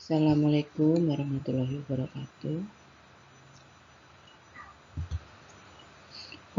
Assalamualaikum warahmatullahi wabarakatuh.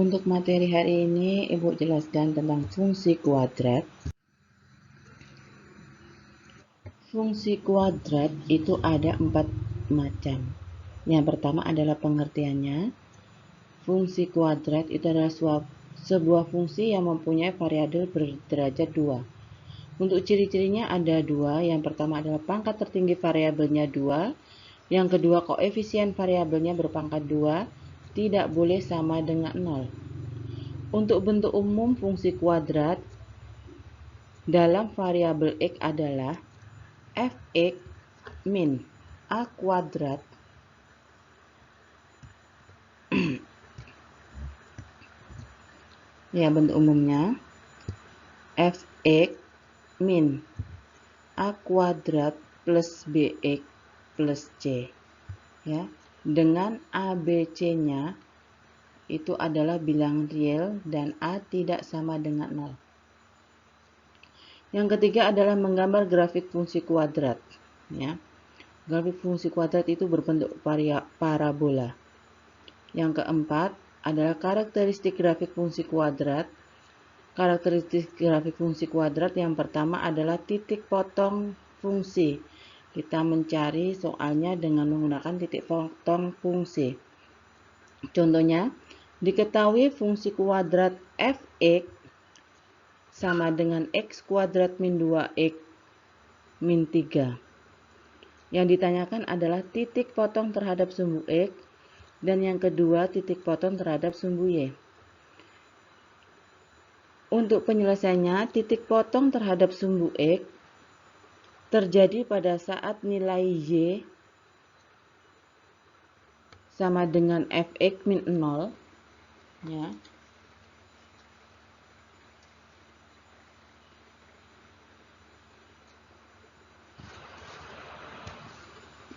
Untuk materi hari ini, Ibu jelaskan tentang fungsi kuadrat. Fungsi kuadrat itu ada 4 macam. Yang pertama adalah pengertiannya. Fungsi kuadrat itu adalah sebuah fungsi yang mempunyai variabel berderajat 2. Untuk ciri-cirinya ada 2. Yang pertama adalah pangkat tertinggi variabelnya 2. Yang kedua, koefisien variabelnya berpangkat 2 tidak boleh sama dengan 0. Untuk bentuk umum fungsi kuadrat dalam variabel x adalah fx min a kuadrat ya, bentuk umumnya fx min a kuadrat plus bx plus c, ya, dengan a, b, c-nya itu adalah bilangan real dan a tidak sama dengan 0. Yang ketiga adalah menggambar grafik fungsi kuadrat, ya. Grafik fungsi kuadrat itu berbentuk parabola. Yang keempat adalah karakteristik grafik fungsi kuadrat. Karakteristik grafik fungsi kuadrat yang pertama adalah titik potong fungsi. Kita mencari soalnya dengan menggunakan titik potong fungsi. Contohnya, diketahui fungsi kuadrat fx sama dengan x kuadrat min 2x min 3. Yang ditanyakan adalah titik potong terhadap sumbu x, dan yang kedua titik potong terhadap sumbu y. Untuk penyelesaiannya, titik potong terhadap sumbu x terjadi pada saat nilai y sama dengan fx min 0, ya.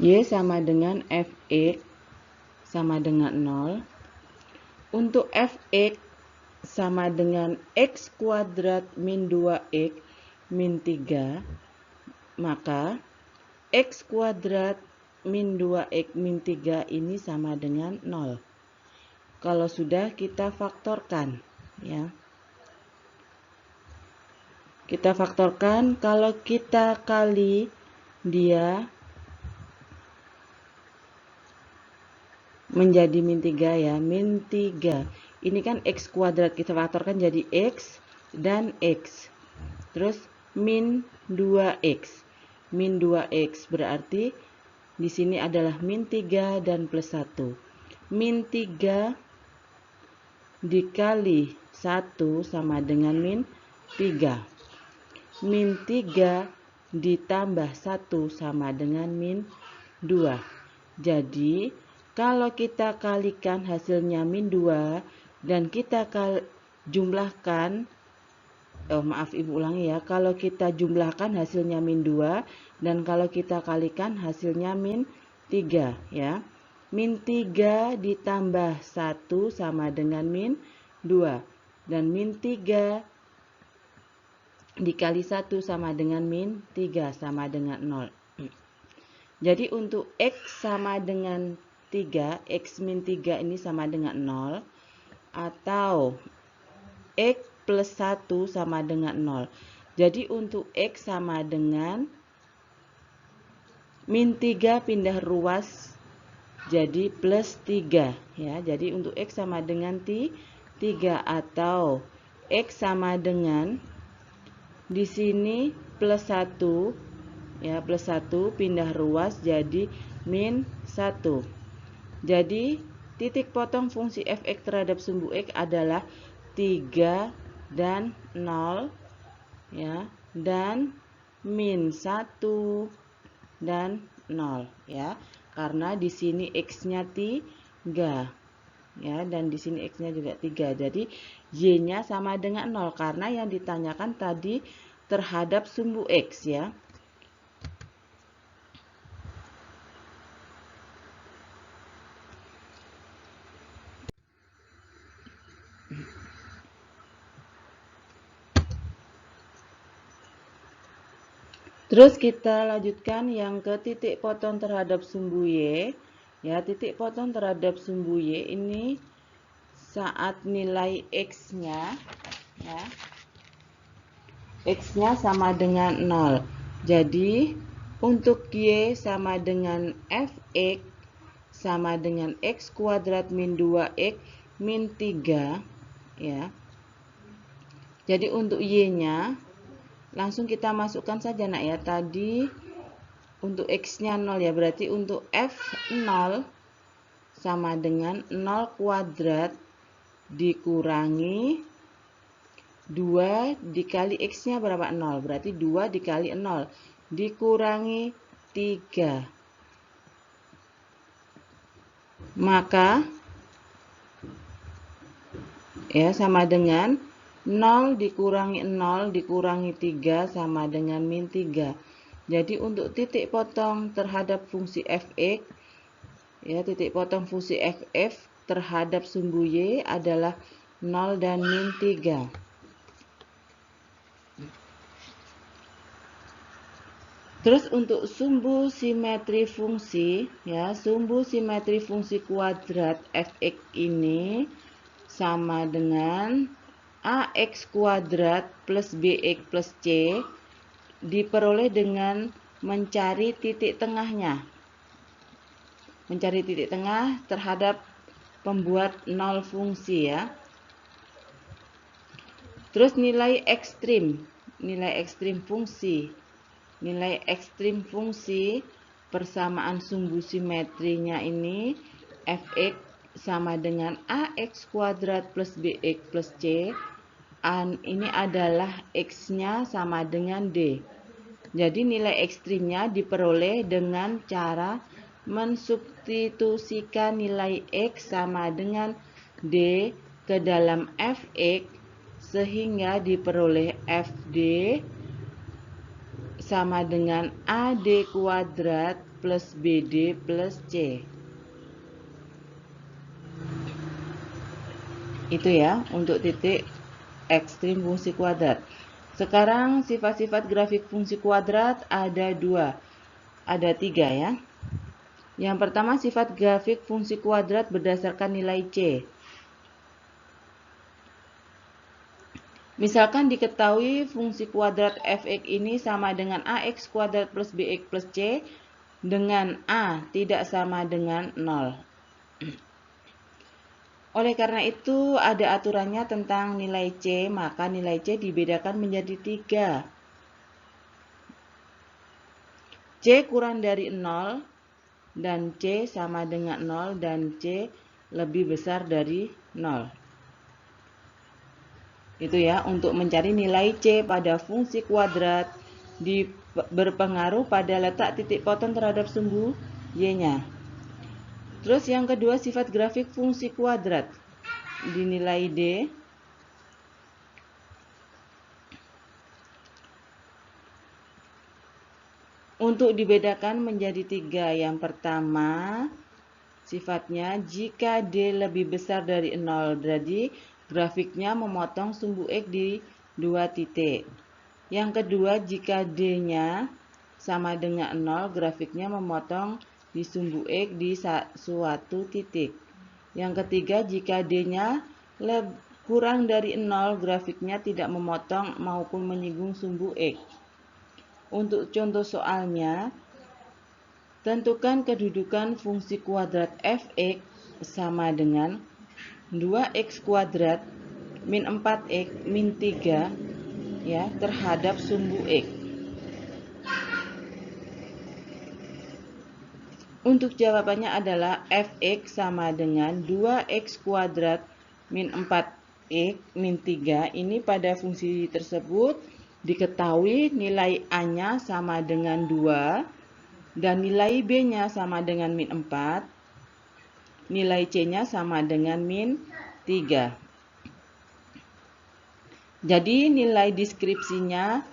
Y sama dengan fx sama dengan 0. Untuk fx sama dengan x kuadrat min 2x min 3, maka x kuadrat min 2x min 3 ini sama dengan 0. Kalau sudah, kita faktorkan, ya. Kita faktorkan, kalau kita kali dia menjadi min 3, ya, min 3. Ini kan x kuadrat, kita faktorkan jadi x dan x. Terus min 2x. Min 2x berarti di sini adalah min 3 dan plus 1. Min 3 dikali 1 sama dengan min 3. Min 3 ditambah 1 sama dengan min 2. Jadi, kalau kita kalikan hasilnya min 2 dan kita jumlahkan, Ibu ulangi ya, kalau kita jumlahkan hasilnya min 2 dan kalau kita kalikan hasilnya min 3, ya. Min 3 ditambah 1 sama dengan min 2 dan min 3 dikali 1 sama dengan min 3 sama dengan 0. Jadi untuk x sama dengan 3, x min 3 ini sama dengan 0, atau x plus 1 sama dengan 0. Jadi untuk x sama dengan min 3 pindah ruas jadi plus 3, ya. Jadi untuk x sama dengan 3, atau x sama dengan di sini plus 1, ya, plus 1 pindah ruas jadi min 1. Jadi titik potong fungsi fx terhadap sumbu x adalah 3 dan 0, ya, dan min 1 dan 0, ya. Karena di sini x-nya 3, ya, dan di sini x-nya juga 3. Jadi y-nya sama dengan 0 karena yang ditanyakan tadi terhadap sumbu x, ya. Terus kita lanjutkan yang ke titik potong terhadap sumbu Y. Ya, titik potong terhadap sumbu Y ini saat nilai X-nya, ya, X-nya sama dengan 0. Jadi, untuk Y sama dengan Fx sama dengan X kuadrat min 2X min 3. Ya. Jadi, untuk Y-nya, langsung kita masukkan saja nak ya. Tadi, untuk X-nya 0 ya. Berarti untuk F0 sama dengan 0 kuadrat dikurangi 2 dikali X-nya berapa? 0. Berarti 2 dikali 0 dikurangi 3. Maka ya sama dengan 0 dikurangi 0 dikurangi 3 sama dengan min 3. Jadi untuk titik potong terhadap fungsi fx, ya, titik potong fungsi ff terhadap sumbu y adalah 0 dan min 3. Terus untuk sumbu simetri fungsi, ya, sumbu simetri fungsi kuadrat fx ini sama dengan ax kuadrat plus bx plus c diperoleh dengan mencari titik tengahnya. Mencari titik tengah terhadap pembuat nol fungsi, ya. Terus nilai ekstrim fungsi. Nilai ekstrim fungsi persamaan sumbu simetrinya ini fx sama dengan ax kuadrat plus bx plus c. Ini adalah x-nya sama dengan d. Jadi nilai ekstrimnya diperoleh dengan cara mensubstitusikan nilai x sama dengan d ke dalam fx sehingga diperoleh fd sama dengan AD kuadrat plus BD plus C. Itu ya untuk titik ekstrim fungsi kuadrat. Sekarang sifat-sifat grafik fungsi kuadrat ada tiga ya. Yang pertama sifat grafik fungsi kuadrat berdasarkan nilai C. Misalkan diketahui fungsi kuadrat fx ini sama dengan ax kuadrat plus bx plus c dengan a tidak sama dengan 0. Oleh karena itu ada aturannya tentang nilai c, maka nilai c dibedakan menjadi 3. C kurang dari 0 dan c sama dengan 0 dan c lebih besar dari 0. Itu ya, untuk mencari nilai C pada fungsi kuadrat berpengaruh pada letak titik potong terhadap sumbu Y-nya. Terus yang kedua sifat grafik fungsi kuadrat dinilai D. Untuk dibedakan menjadi 3. Yang pertama sifatnya jika D lebih besar dari 0, jadi grafiknya memotong sumbu X di 2 titik. Yang kedua, jika D-nya sama dengan 0, grafiknya memotong di sumbu X di suatu titik. Yang ketiga, jika D-nya kurang dari 0, grafiknya tidak memotong maupun menyinggung sumbu X. Untuk contoh soalnya, tentukan kedudukan fungsi kuadrat fx sama dengan 2x kuadrat min 4x min 3 ya terhadap sumbu x. Untuk jawabannya adalah fx sama dengan 2x kuadrat min 4x min 3. Ini pada fungsi tersebut diketahui nilai a-nya sama dengan 2 dan nilai b-nya sama dengan min 4. Nilai c-nya sama dengan min 3. Jadi nilai deskripsinya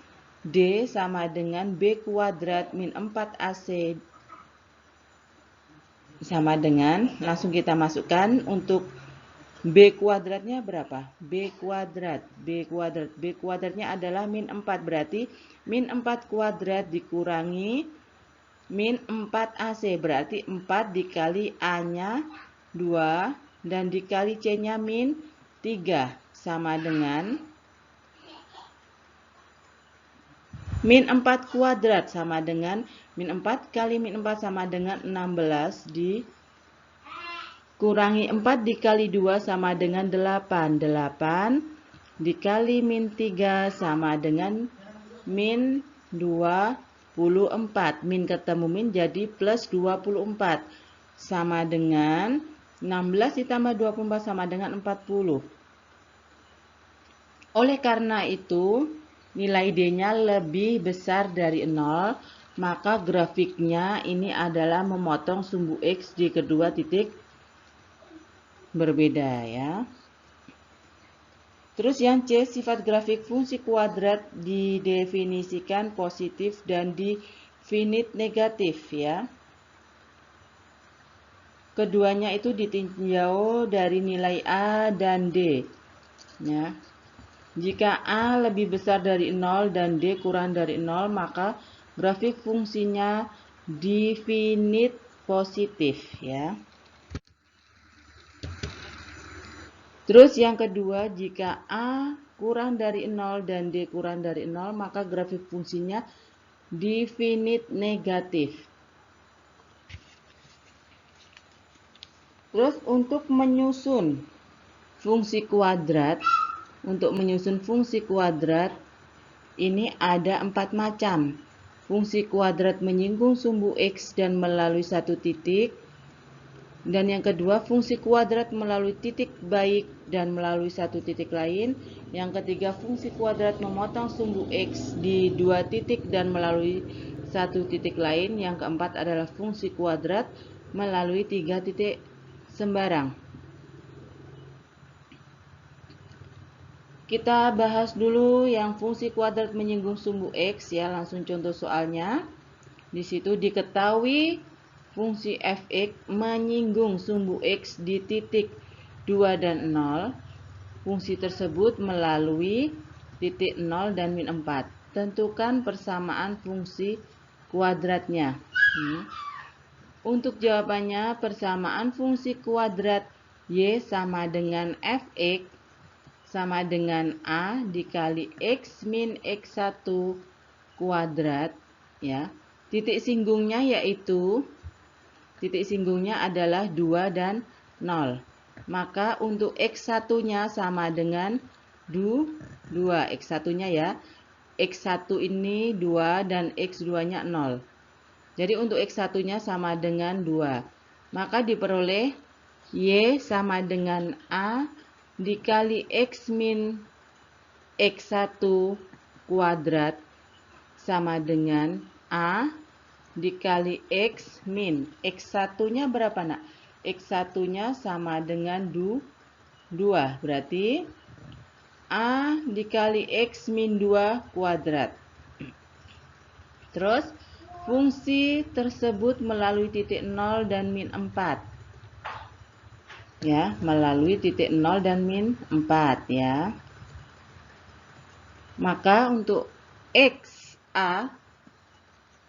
D sama dengan B kuadrat min 4AC sama dengan, langsung kita masukkan untuk B kuadratnya berapa? B kuadratnya adalah min 4, berarti min 4 kuadrat dikurangi min 4 AC, berarti 4 dikali A-nya 2 dan dikali C-nya min 3 sama dengan min 4 kuadrat sama dengan min 4 kali min 4 sama dengan 16 dikurangi 4 dikali 2 sama dengan 8. 8 dikali min 3 sama dengan min 24. Min ketemu min jadi plus 24 sama dengan 16 ditambah 24 sama dengan 40. Oleh karena itu, nilai D-nya lebih besar dari 0, maka grafiknya ini adalah memotong sumbu X di kedua titik berbeda ya. Terus yang C, sifat grafik fungsi kuadrat didefinisikan positif dan definit negatif ya. Keduanya itu ditinjau dari nilai A dan D ya. Jika A lebih besar dari 0 dan D kurang dari 0, maka grafik fungsinya definit positif ya. Terus yang kedua, jika A kurang dari 0 dan D kurang dari 0, maka grafik fungsinya definit negatif. Terus untuk menyusun fungsi kuadrat, ini ada 4 macam. Fungsi kuadrat menyinggung sumbu X dan melalui satu titik. Dan yang kedua, fungsi kuadrat melalui titik baik dan melalui satu titik lain. Yang ketiga, fungsi kuadrat memotong sumbu X di 2 titik dan melalui satu titik lain. Yang keempat adalah fungsi kuadrat melalui 3 titik sembarang. Kita bahas dulu yang fungsi kuadrat menyinggung sumbu X ya, langsung contoh soalnya. Di situ diketahui fungsi f(x) menyinggung sumbu X di titik 2 dan 0. Fungsi tersebut melalui titik 0 dan min 4. Tentukan persamaan fungsi kuadratnya. Untuk jawabannya, persamaan fungsi kuadrat Y sama dengan f(x) sama dengan A dikali X min X1 kuadrat ya. Titik singgungnya adalah 2 dan 0. Maka untuk X1-nya sama dengan 2. X1-nya ya. X1 ini 2 dan X2-nya 0. Jadi untuk X1-nya sama dengan 2. Maka diperoleh Y sama dengan A dikali X min X1 kuadrat sama dengan A dikali X min. X1-nya berapa nak? X1-nya sama dengan 2. Berarti A dikali X min 2 kuadrat. Terus fungsi tersebut melalui titik 0 dan min 4. Ya, melalui titik 0 dan min 4 ya. Maka untuk XA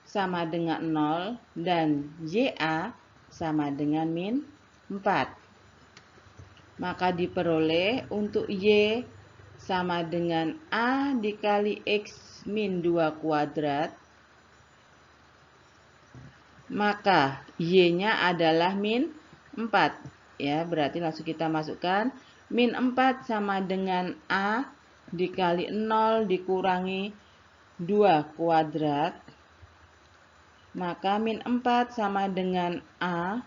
sama dengan 0 dan YA sama dengan min 4. Maka diperoleh untuk Y sama dengan A dikali X min 2 kuadrat. Maka Y-nya adalah min 4. Ya, berarti langsung kita masukkan min 4 sama dengan A dikali 0 dikurangi 2 kuadrat. Maka min 4 sama dengan A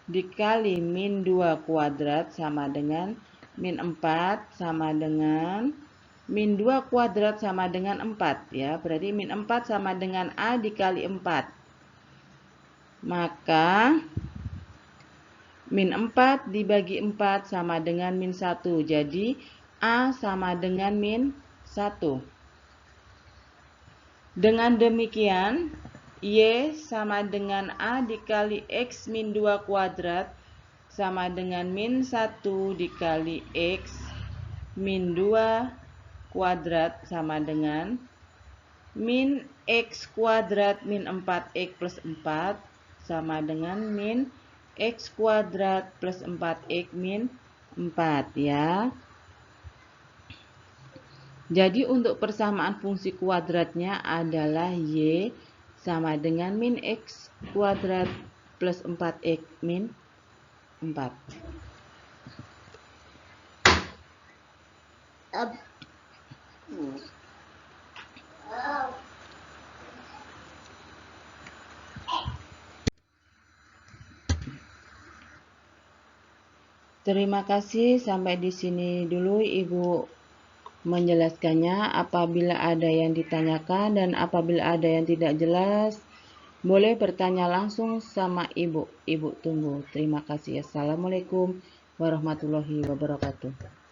dikali min 2 kuadrat sama dengan min 4 sama dengan min 2 kuadrat sama dengan 4 ya. Berarti min 4 sama dengan A dikali 4. Maka min 4 dibagi 4 sama dengan min 1. Jadi A sama dengan min 1. Dengan demikian, Y sama dengan A dikali X min 2 kuadrat sama dengan min 1 dikali X min 2 kuadrat sama dengan min X kuadrat min 4X plus 4 sama dengan min X kuadrat plus 4X min 4 ya. Jadi untuk persamaan fungsi kuadratnya adalah Y sama dengan min X kuadrat plus 4X min 4. Terima kasih, sampai di sini dulu Ibu menjelaskannya. Apabila ada yang ditanyakan dan apabila ada yang tidak jelas, boleh bertanya langsung sama Ibu. Ibu tunggu. Terima kasih. Assalamualaikum warahmatullahi wabarakatuh.